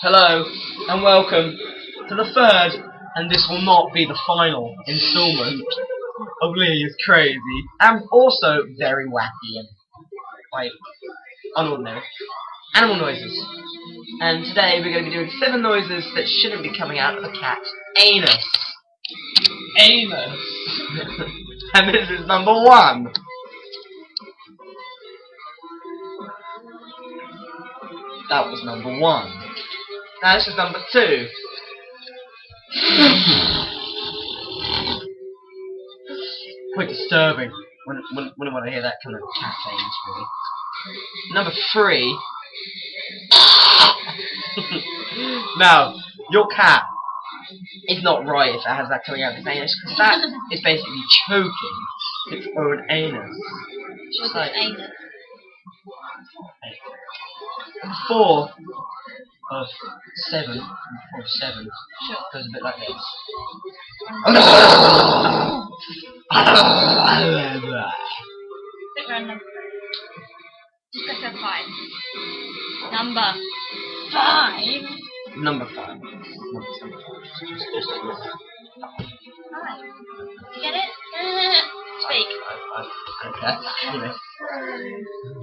Hello, and welcome to the third, and this will not be the final installment of Lee is Crazy, and also very wacky and quite unordinary animal noises. And today we're going to be doing 7 noises that shouldn't be coming out of a cat's anus. Anus! And this is number 1. That was number 1. Now this is number 2. Quite disturbing when I hear that kind of cat anus, really. Number 3. Now, your cat is not right if it has that coming out of its anus, because that is basically choking its own anus. What's like, anus? 4 of 7, 4 of 7, sure, goes a bit like this. Stick around number 3. Just go for 5. Number 5? Number 5. Number 5. Just 5. Get it? Speak. Okay. Anyway.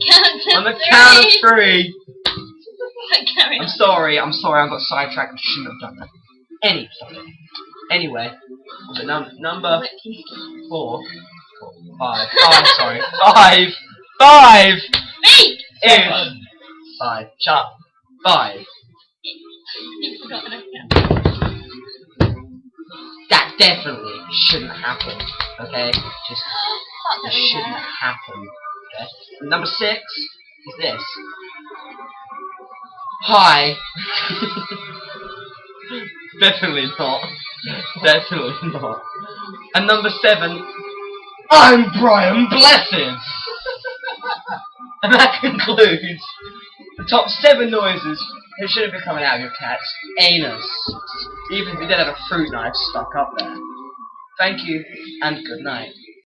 Count to On the 3. count of 3. Carry on. I'm sorry, I got sidetracked. I shouldn't have done that. Anyway, so number 4, 5, sorry, 5 Speak! is 5. Shut up. 5. You've forgotten it. That definitely shouldn't happen. Okay, just it shouldn't happen. Okay. Number 6 is this. Hi. Definitely not. Definitely not. And number 7, I'm Brian Blessed. And that concludes the top 7 noises that shouldn't be coming out of your cat's anus, even if you did have a fruit knife stuck up there. Thank you, and good night.